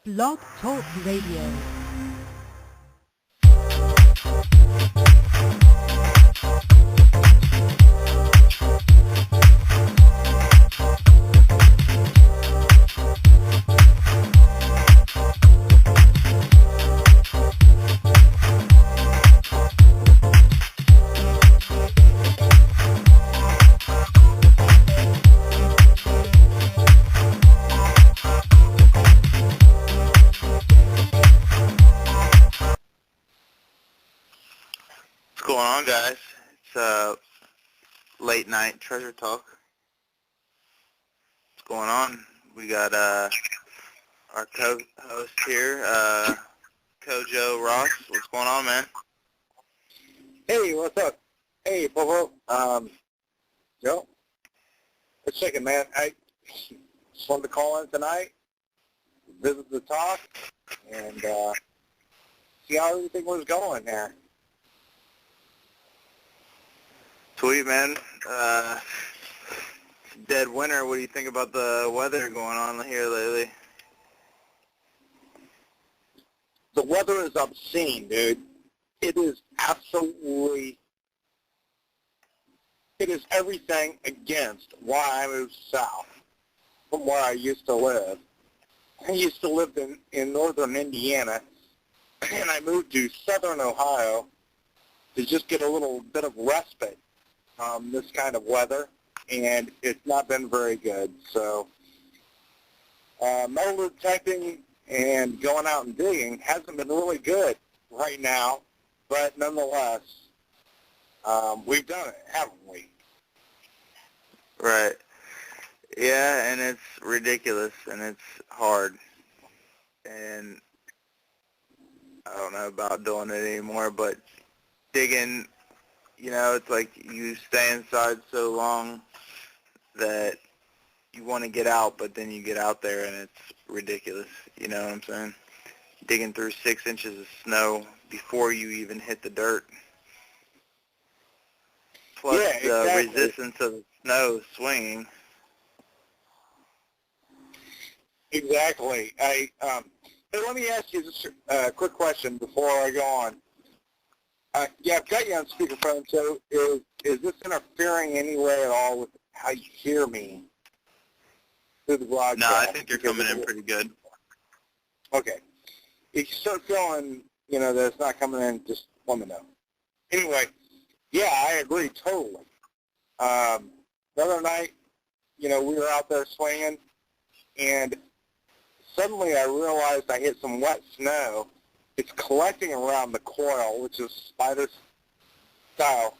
Blog Talk Radio. What's going on, guys? It's late night treasure talk. What's going on? We got our co-host here, Cojo Ross. What's going on, man? Hey, what's up? Hey, Popo. Joe. Let's check it, man. I just wanted to call in tonight, visit the talk, and see how everything was going there. Sweet, man. Dead winter. What do you think about the weather going on here lately? The weather is obscene, dude. It is absolutely, it is everything against why I moved south from where I used to live. I used to live in northern Indiana, and I moved to southern Ohio to just get a little bit of respite this kind of weather, and it's not been very good. So metal detecting and going out and digging hasn't been really good right now, but nonetheless, we've done it, haven't we? Right. Yeah, and it's ridiculous, and it's hard. And I don't know about doing it anymore, but digging, you know, it's like you stay inside so long that you want to get out, but then you get out there and it's ridiculous. You know what I'm saying? Digging through 6 inches of snow before you even hit the dirt. Plus Yeah, exactly. The resistance of the snow swinging. Exactly. Hey, let me ask you just a quick question before I go on. Yeah, I've got you on speakerphone, so is this interfering any way at all with how you hear me through the broadcast? No, I think you're coming in pretty good. Okay. If you start feeling, you know, that it's not coming in, just let me know. Anyway, yeah, I agree totally. The other night, you know, we were out there swinging, and suddenly I realized I hit some wet snow. It's collecting around the coil, which is spider-style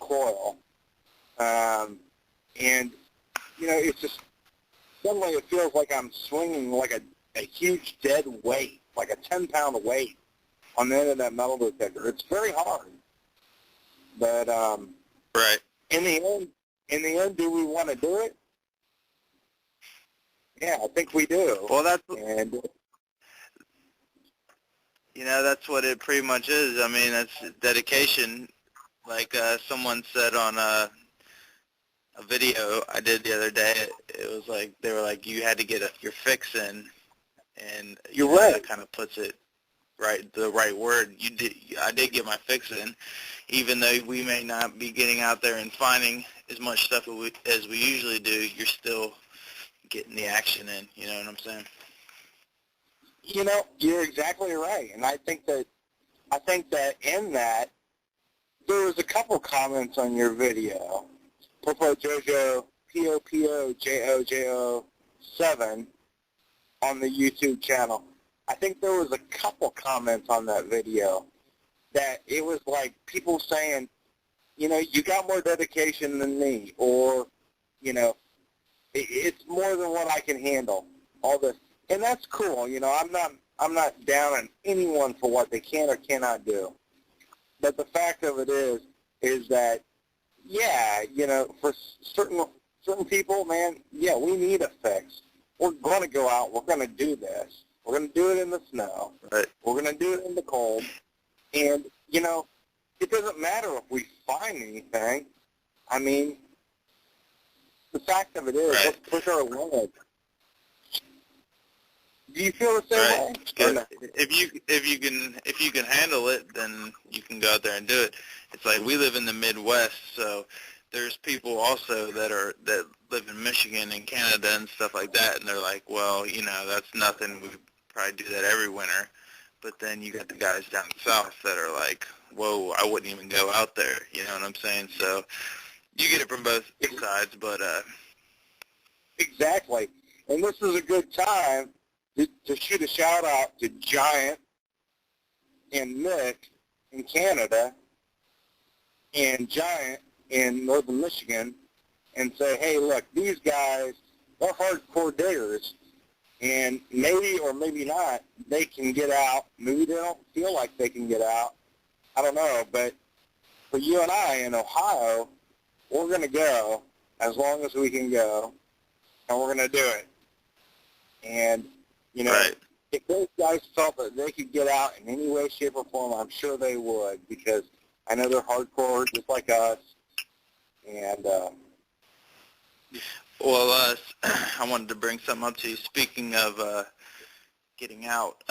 coil. And, you know, it's just, suddenly it feels like I'm swinging like a huge dead weight, like a 10-pound weight on the end of that metal detector. It's very hard. But Right. in the end, do we want to do it? Yeah, I think we do. Well, And you know, that's what it pretty much is. I mean, that's dedication. Like someone said on a video I did the other day, it was like, they were like, you had to get your fix in, and you're right. That kind of puts it right, the right word. I did get my fix in, even though we may not be getting out there and finding as much stuff as we usually do. You're still getting the action in. You know what I'm saying? You know, you're exactly right, and I think that in that there was a couple comments on your video, Popo Jojo, Popojojo 7 on the YouTube channel. I think there was a couple comments on that video that it was like people saying, you know, you got more dedication than me, or, you know, it's more than what I can handle. All this. And that's cool, you know. I'm not down on anyone for what they can or cannot do. But the fact of it is that, yeah, you know, for certain people, man, yeah, we need a fix. We're going to go out. We're going to do this. We're going to do it in the snow. Right. We're going to do it in the cold. And, you know, it doesn't matter if we find anything. I mean, the fact of it is, right. let's push our limits. Do you feel the same Right. way? It's Or good. no? If you can handle it, then you can go out there and do it. It's like we live in the Midwest, so there's people also that live in Michigan and Canada and stuff like that, and they're like, well, that's nothing. We probably do that every winter. But then you got the guys down south that are like, whoa, I wouldn't even go out there. You know what I'm saying? So you get it from both sides, but Exactly. And this is a good time to shoot a shout out to Giant and Nick in Canada and Giant in northern Michigan and say, hey, look, these guys, they're hardcore diggers, and maybe or maybe not, they can get out. Maybe they don't feel like they can get out. I don't know, but for you and I in Ohio, we're going to go as long as we can go, and we're going to do it. And, right. if those guys felt that they could get out in any way, shape, or form, I'm sure they would, because I know they're hardcore just like us. And Well, I wanted to bring something up to you. Speaking of getting out,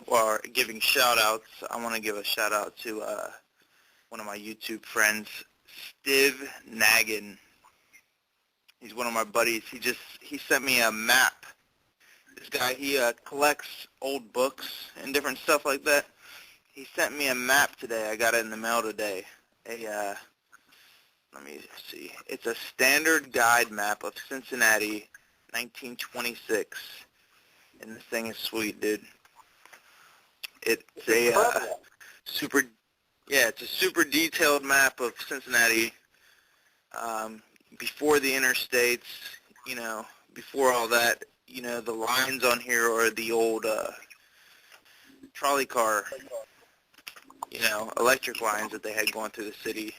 or giving shout-outs, I want to give a shout-out to one of my YouTube friends, Stiv Nagin. He's one of my buddies. He sent me a map. This guy, he collects old books and different stuff like that. He sent me a map today. I got it in the mail today. Let me see. It's a standard guide map of Cincinnati, 1926. And this thing is sweet, dude. It's a it's a super detailed map of Cincinnati, before the interstates, before all that. The lines on here are the old trolley car, electric lines that they had going through the city.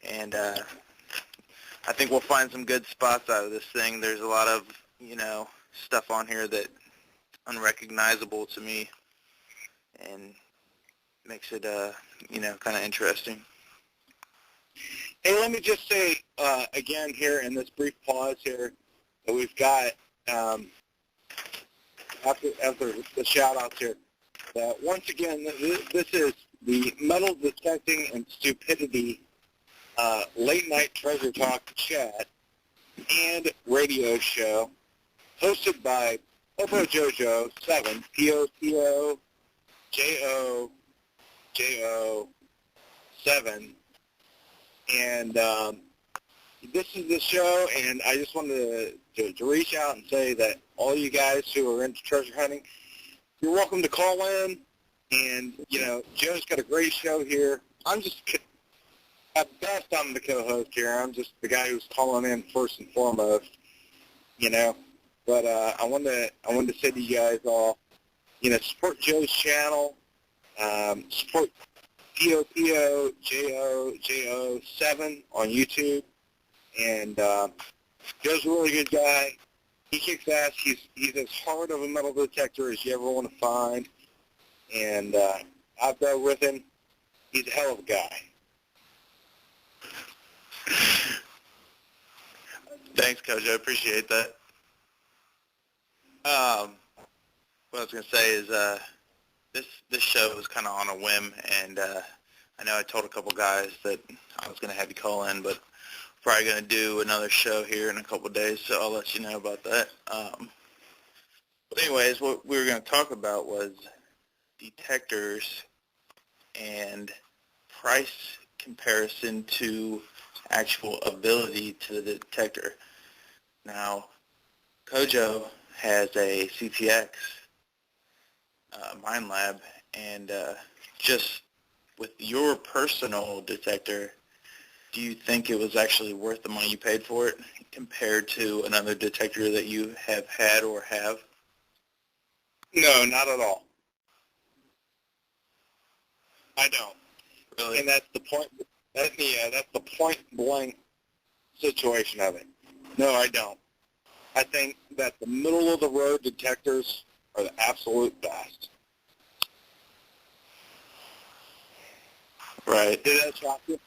And I think we'll find some good spots out of this thing. There's a lot of, stuff on here that unrecognizable to me and makes it, kind of interesting. hey, let me just say again here in this brief pause here that we've got after the shout-outs here, that once again, this is the Metal Detecting and Stupidity late-night treasure talk chat and radio show hosted by Popo Jojo 7, Popo-Jojo 7, and this is the show, and I just wanted to reach out and say that all you guys who are into treasure hunting, you're welcome to call in, and, Joe's got a great show here. I'm just, at best, I'm the co-host here. I'm just the guy who's calling in first and foremost, but I wanted to say to you guys all, support Joe's channel, support POPOJO7 on YouTube. And Joe's a really good guy. He kicks ass. He's as hard of a metal detector as you ever want to find. And I've done with him. He's a hell of a guy. Thanks, Coach. I appreciate that. What I was going to say is this show was kind of on a whim, and I know I told a couple guys that I was going to have you call in, but probably going to do another show here in a couple of days, so I'll let you know about that. But anyways, what we were going to talk about was detectors and price comparison to actual ability to the detector. Now, Cojo has a CTX Mine Lab, and just with your personal detector, do you think it was actually worth the money you paid for it compared to another detector that you have had or have? No, not at all. I don't. Really? And that's the point. That's the point blank situation of it. No, I don't. I think that the middle of the road detectors are the absolute best. Right. Did that shock you?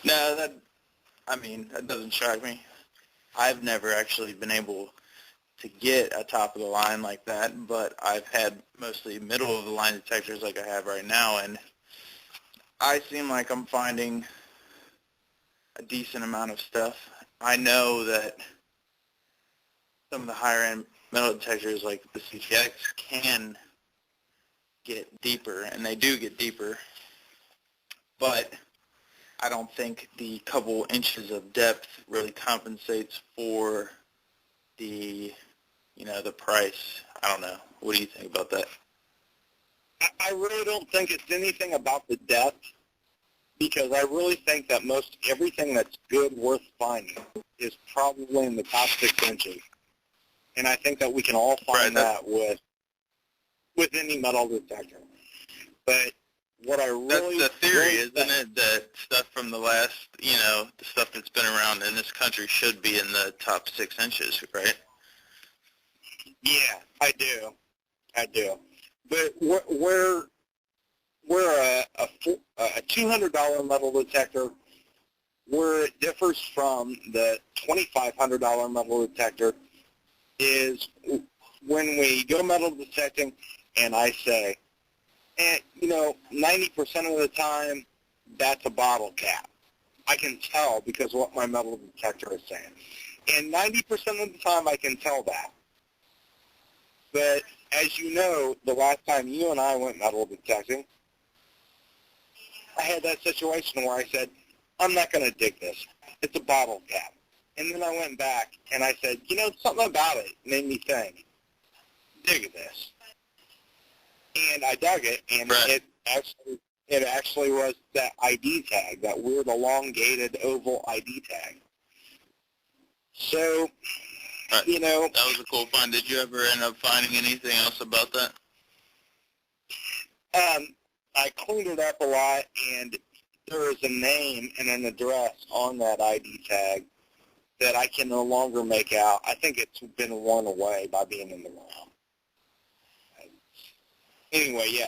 No, that doesn't shock me. I've never actually been able to get a top-of-the-line like that, but I've had mostly middle-of-the-line detectors like I have right now, and I seem like I'm finding a decent amount of stuff. I know that some of the higher-end metal detectors like the CTX can get deeper, and they do get deeper, but I don't think the couple inches of depth really compensates for the, the price. I don't know. What do you think about that? I really don't think it's anything about the depth, because I really think that most everything that's good, worth finding, is probably in the top 6 inches. And I think that we can all find that with any metal detector. But what I really... That's the theory, isn't it? That stuff from the last, the stuff that's been around in this country should be in the top 6 inches, right? Yeah, I do. But where a $200 metal detector, where it differs from the $2,500 metal detector, is when we go metal detecting and I say, 90% of the time, that's a bottle cap. I can tell because what my metal detector is saying. And 90% of the time, I can tell that. But as you know, the last time you and I went metal detecting, I had that situation where I said, I'm not going to dig this. It's a bottle cap. And then I went back and I said, something about it made me think, dig this. And I dug it, and right. it actually was that ID tag, that weird elongated oval ID tag. So, right. That was a cool find. Did you ever end up finding anything else about that? I cleaned it up a lot, and there is a name and an address on that ID tag that I can no longer make out. I think it's been worn away by being in the ground. Anyway, yeah.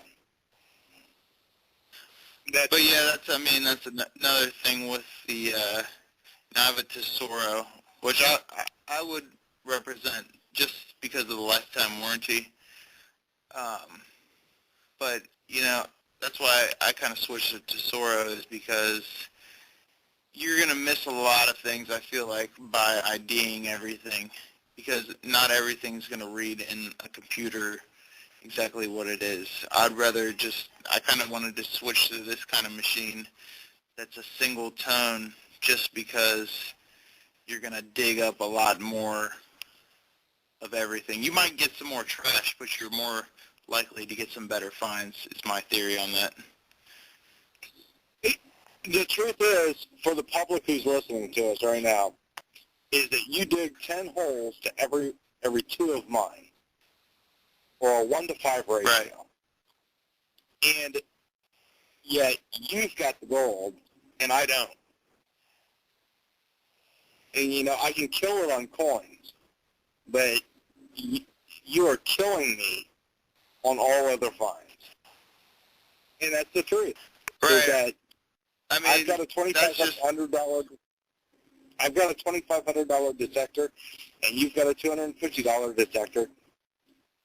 But yeah, that's another thing with the Navitesoro, which I would represent just because of the lifetime warranty. But that's why I kind of switched to Tesoro, is because you're going to miss a lot of things, I feel like, by IDing everything, because not everything's going to read in a computer exactly what it is. I kind of wanted to switch to this kind of machine that's a single tone, just because you're going to dig up a lot more of everything. You might get some more trash, but you're more likely to get some better finds, is my theory on that. The truth is, for the public who's listening to us right now, is that you dig 10 holes to every 2 of mine, or a 1-to-5 ratio. Right. And yet you've got the gold, and I don't. And, I can kill it on coins, but you are killing me on all other finds. And that's the truth. Right. Is that I've got a $2,500 detector, and you've got a $250 detector,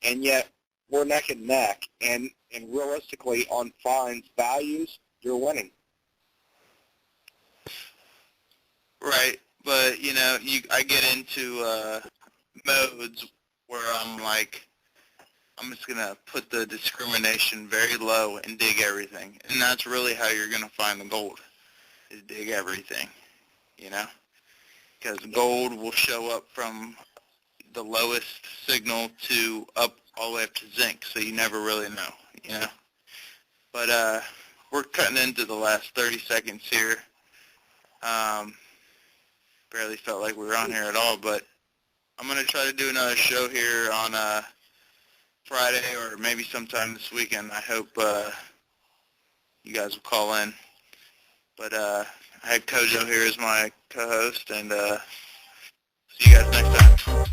and yet we're neck and neck, and realistically on finds values, you're winning. Right, but I get into modes where I'm like, I'm just gonna put the discrimination very low and dig everything, and that's really how you're gonna find the gold, is dig everything, because gold will show up from the lowest signal to up all the way up to zinc, so you never really know, But we're cutting into the last 30 seconds here. Barely felt like we were on here at all, but I'm going to try to do another show here on Friday or maybe sometime this weekend. I hope you guys will call in. But I had Cojo here as my co-host, and see you guys next time.